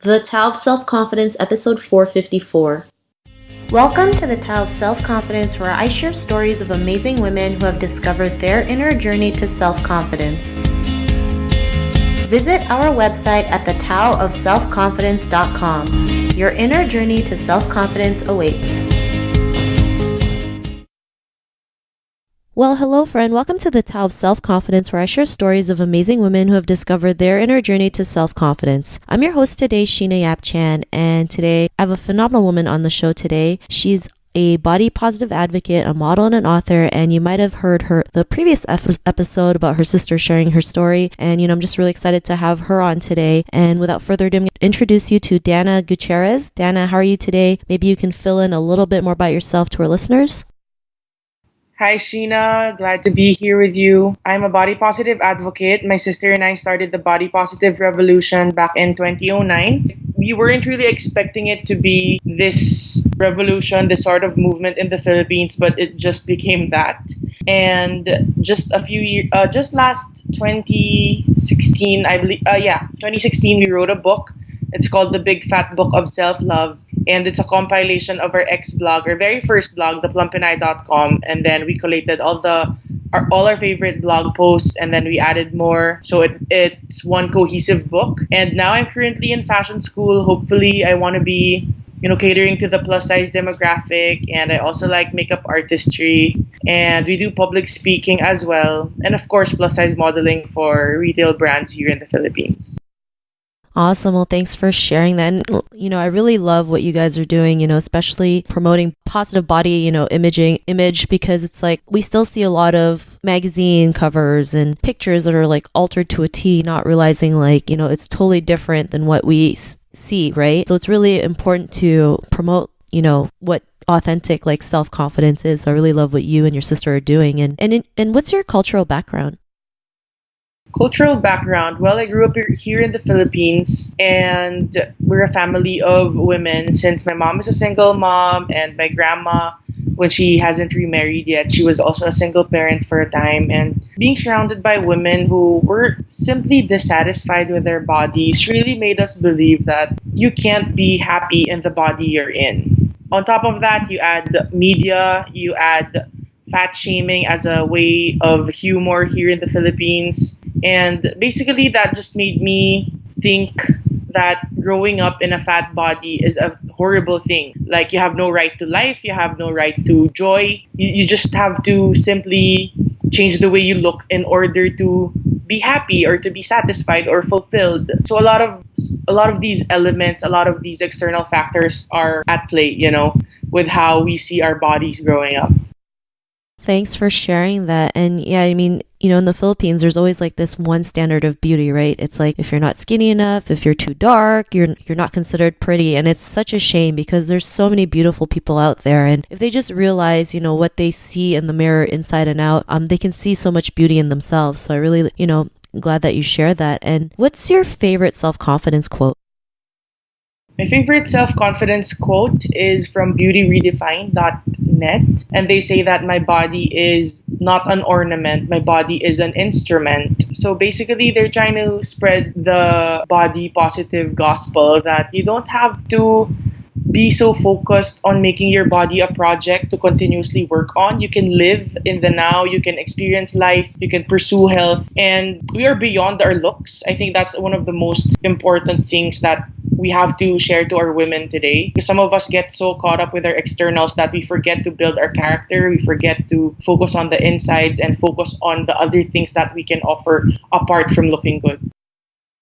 The Tao of Self-Confidence, episode 454. Welcome to the Tao of Self-Confidence, where I share stories of amazing women who have discovered their inner journey to self-confidence. Visit our website at thetaoofselfconfidence.com. Your inner journey to self-confidence awaits. Well, hello friend. Welcome to the Tao of Self-Confidence, where I share stories of amazing women who have discovered their inner journey to self-confidence. I'm your host today, Sheena Yap Chan, and today I have a phenomenal woman on the show today. She's a body positive advocate, a model, and an author, and you might have heard the previous episode about her sister sharing her story, and I'm just really excited to have her on today. And without further ado, I'm going to introduce you to Danah Gutierrez. Danah, how are you today? Maybe you can fill in a little bit more about yourself to our listeners. Hi, Sheena. Glad to be here with you. I'm a body positive advocate. My sister and I started the body positive revolution back in 2009. We weren't really expecting it to be this revolution, this sort of movement in the Philippines, but it just became that. And just a few years, just last 2016, I believe, 2016, we wrote a book. It's called The Big Fat Book of Self-Love. And it's a compilation of our ex-blog, our very first blog, theplumpandI.com. And then we collated all our favorite blog posts, and then we added more. So it's one cohesive book. And now I'm currently in fashion school. Hopefully, I want to be, catering to the plus size demographic. And I also like makeup artistry. And we do public speaking as well. And of course, plus size modeling for retail brands here in the Philippines. Awesome. Well, thanks for sharing that. And, I really love what you guys are doing, especially promoting positive body, image, because it's like we still see a lot of magazine covers and pictures that are like altered to a T, not realizing it's totally different than what we see, right? So it's really important to promote, what authentic self-confidence is. So I really love what you and your sister are doing. And what's your cultural background? Cultural background. Well, I grew up here in the Philippines, and we're a family of women since my mom is a single mom, and my grandma, when she hasn't remarried yet, she was also a single parent for a time. And being surrounded by women who were simply dissatisfied with their bodies really made us believe that you can't be happy in the body you're in. On top of that, you add media, you add fat shaming as a way of humor here in the Philippines. And basically that just made me think that growing up in a fat body is a horrible thing. Like, you have no right to life, you have no right to joy. You just have to simply change the way you look in order to be happy or to be satisfied or fulfilled. So a lot of these elements, a lot of these external factors are at play, with how we see our bodies growing up. Thanks for sharing that. And yeah, in the Philippines, there's always this one standard of beauty, right? It's like, if you're not skinny enough, if you're too dark, you're not considered pretty. And it's such a shame because there's so many beautiful people out there. And if they just realize, what they see in the mirror inside and out, they can see so much beauty in themselves. So I really, glad that you share that. And what's your favorite self-confidence quote? My favorite self-confidence quote is from beautyredefined.net, and they say that my body is not an ornament, my body is an instrument. So basically, they're trying to spread the body positive gospel that you don't have to be so focused on making your body a project to continuously work on. You can live in the now, you can experience life, you can pursue health, and we are beyond our looks. I think that's one of the most important things that we have to share to our women today. Because some of us get so caught up with our externals that we forget to build our character, we forget to focus on the insides and focus on the other things that we can offer apart from looking good.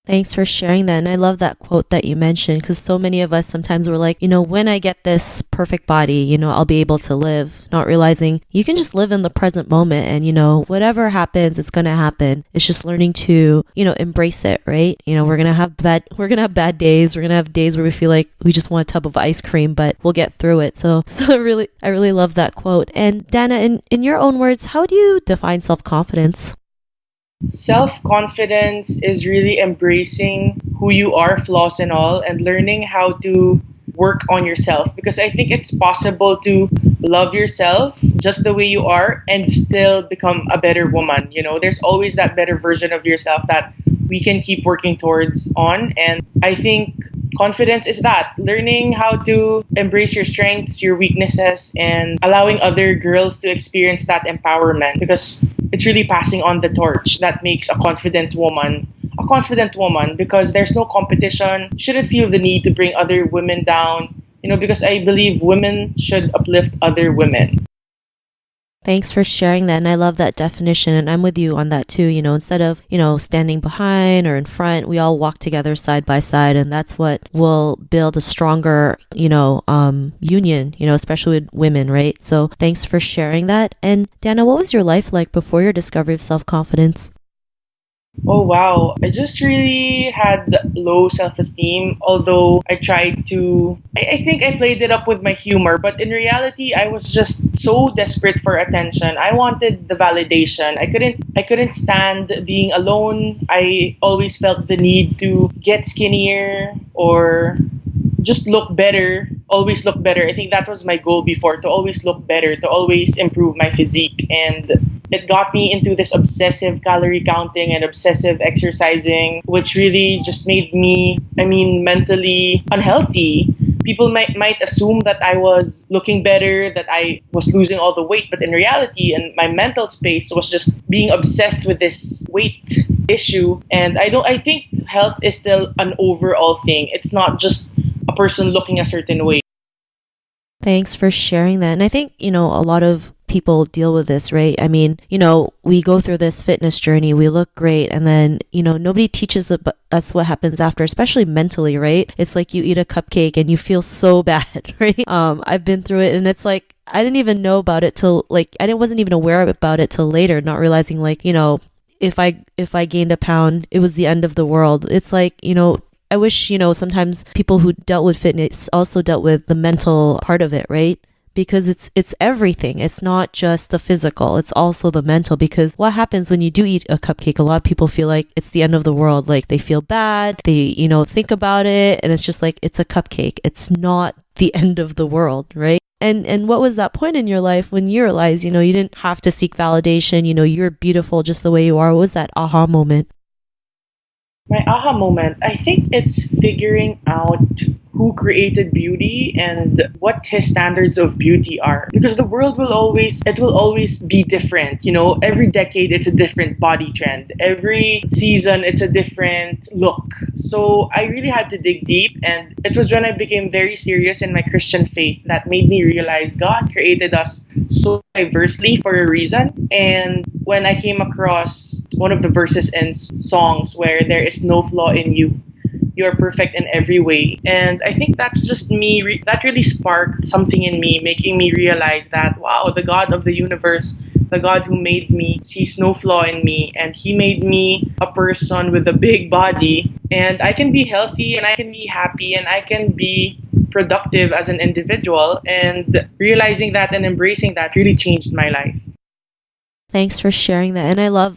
Thanks for sharing that. And I love that quote that you mentioned, because so many of us sometimes we're like, when I get this perfect body, I'll be able to live, not realizing you can just live in the present moment, and, whatever happens, it's going to happen. It's just learning to, embrace it, right? We're going to have bad days. We're going to have days where we feel like we just want a tub of ice cream, but we'll get through it. So I really love that quote. And Danah, in your own words, how do you define self-confidence? Self-confidence is really embracing who you are, flaws and all, and learning how to work on yourself. Because I think it's possible to love yourself just the way you are and still become a better woman. There's always that better version of yourself that we can keep working towards on. And I think confidence is that learning how to embrace your strengths, your weaknesses, and allowing other girls to experience that empowerment, because it's really passing on the torch that makes a confident woman, because there's no competition. Shouldn't feel the need to bring other women down, because I believe women should uplift other women. Thanks for sharing that. And I love that definition. And I'm with you on that too. Instead of, standing behind or in front, we all walk together side by side. And that's what will build a stronger, union, especially with women, right? So thanks for sharing that. And Dana, what was your life like before your discovery of self confidence? Oh wow, I just really had low self esteem, although I think I played it up with my humor, but in reality, I was just so desperate for attention. I wanted the validation. I couldn't stand being alone. I always felt the need to get skinnier or just look better, always look better. I think that was my goal before, to always look better, to always improve my physique. And it got me into this obsessive calorie counting and obsessive exercising, which really just made me, mentally unhealthy. People might assume that I was looking better, that I was losing all the weight, but in reality, in my mental space was just being obsessed with this weight issue. And I think health is still an overall thing. It's not just a person looking a certain way. Thanks for sharing that. And I think, a lot of people deal with this, right? We go through this fitness journey, we look great, and then, nobody teaches us what happens after, especially mentally, right? It's like you eat a cupcake and you feel so bad, right? I've been through it, and it's like, I didn't even know about it till, wasn't even aware about it till later, not realizing, if I gained a pound, it was the end of the world. It's like, I wish, sometimes people who dealt with fitness also dealt with the mental part of it, right? Because it's everything. It's not just the physical, it's also the mental. Because what happens when you do eat a cupcake, a lot of people feel like it's the end of the world. Like they feel bad, they, think about it, and it's just like, it's a cupcake. It's not the end of the world, right? And what was that point in your life when you realized, you didn't have to seek validation, you're beautiful just the way you are? What was that aha moment? My aha moment, I think it's figuring out who created beauty and what his standards of beauty are. Because the world will always be different. Every decade it's a different body trend. Every season it's a different look. So I really had to dig deep, and it was when I became very serious in my Christian faith that made me realize God created us so diversely for a reason. And when I came across one of the verses in songs where there is no flaw in you, you're perfect in every way. And I think that's just me, that really sparked something in me, making me realize that, wow, the God of the universe, the God who made me, sees no flaw in me, and He made me a person with a big body. And I can be healthy, and I can be happy, and I can be productive as an individual. And realizing that and embracing that really changed my life. Thanks for sharing that. And I love,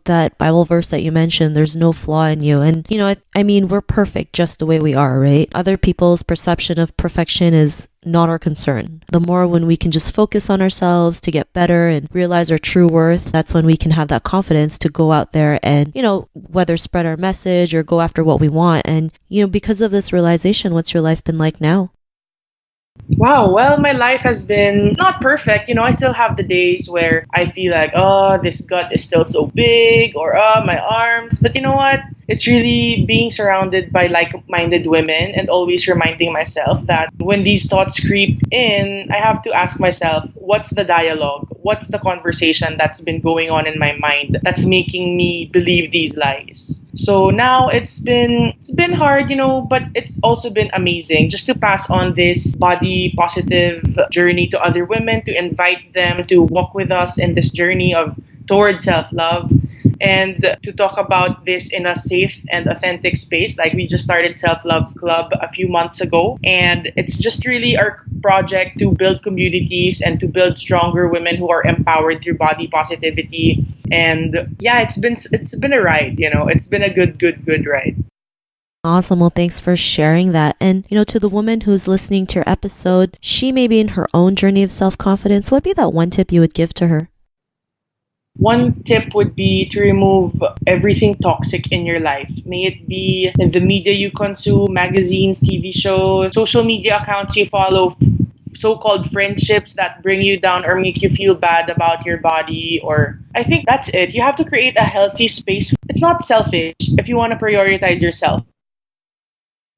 that Bible verse that you mentioned, there's no flaw in you. And, we're perfect just the way we are, right? Other people's perception of perfection is not our concern. The more when we can just focus on ourselves to get better and realize our true worth, that's when we can have that confidence to go out there and, whether spread our message or go after what we want. And, because of this realization, what's your life been like now? Wow, well, my life has been not perfect. I still have the days where I feel like, oh, this gut is still so big, or oh, my arms. But you know what? It's really being surrounded by like minded women and always reminding myself that when these thoughts creep in, I have to ask myself, what's the dialogue? What's the conversation that's been going on in my mind that's making me believe these lies? So now it's been hard, but it's also been amazing just to pass on this body positive journey to other women, to invite them to walk with us in this journey of towards self-love, and to talk about this in a safe and authentic space. Like, we just started Self Love Club a few months ago, and it's just really our project to build communities and to build stronger women who are empowered through body positivity. And yeah, it's been a ride. It's been a good ride. Awesome. Well, thanks for sharing that. And, to the woman who's listening to your episode, she may be in her own journey of self-confidence. What'd be that one tip you would give to her? One tip would be to remove everything toxic in your life. May it be the media you consume, magazines, TV shows, social media accounts you follow, so-called friendships that bring you down or make you feel bad about your body. Or I think that's it. You have to create a healthy space. It's not selfish if you want to prioritize yourself.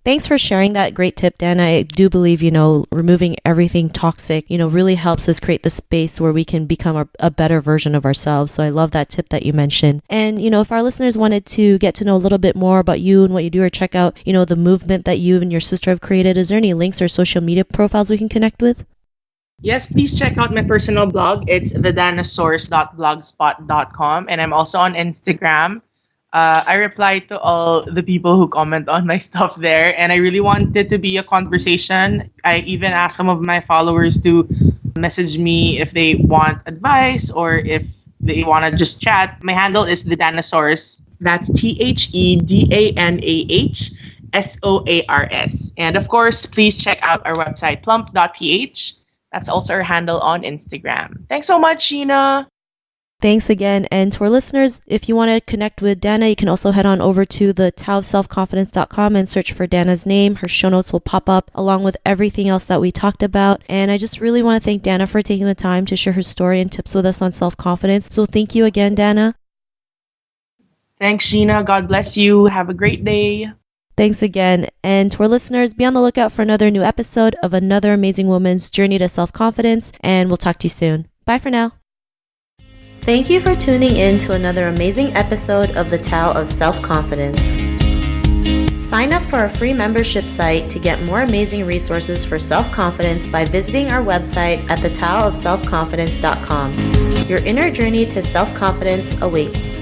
Thanks for sharing that great tip, Dan. I do believe, removing everything toxic, really helps us create the space where we can become a better version of ourselves. So I love that tip that you mentioned. And, if our listeners wanted to get to know a little bit more about you and what you do, or check out, the movement that you and your sister have created, is there any links or social media profiles we can connect with? Yes, please check out my personal blog. It's thedanasource.blogspot.com. And I'm also on Instagram. I reply to all the people who comment on my stuff there, and I really want it to be a conversation. I even ask some of my followers to message me if they want advice or if they want to just chat. My handle is the Danasaurus. That's TheDanahSours. And of course, please check out our website, plump.ph. That's also our handle on Instagram. Thanks so much, Sheena. Thanks again. And to our listeners, if you want to connect with Danah, you can also head on over to the taoofselfconfidence.com and search for Danah's name. Her show notes will pop up along with everything else that we talked about. And I just really want to thank Danah for taking the time to share her story and tips with us on self-confidence. So thank you again, Danah. Thanks, Sheena. God bless you. Have a great day. Thanks again. And to our listeners, be on the lookout for another new episode of another amazing woman's journey to self-confidence. And we'll talk to you soon. Bye for now. Thank you for tuning in to another amazing episode of the Tao of Self-Confidence. Sign up for our free membership site to get more amazing resources for self-confidence by visiting our website at thetaoofselfconfidence.com. Your inner journey to self-confidence awaits.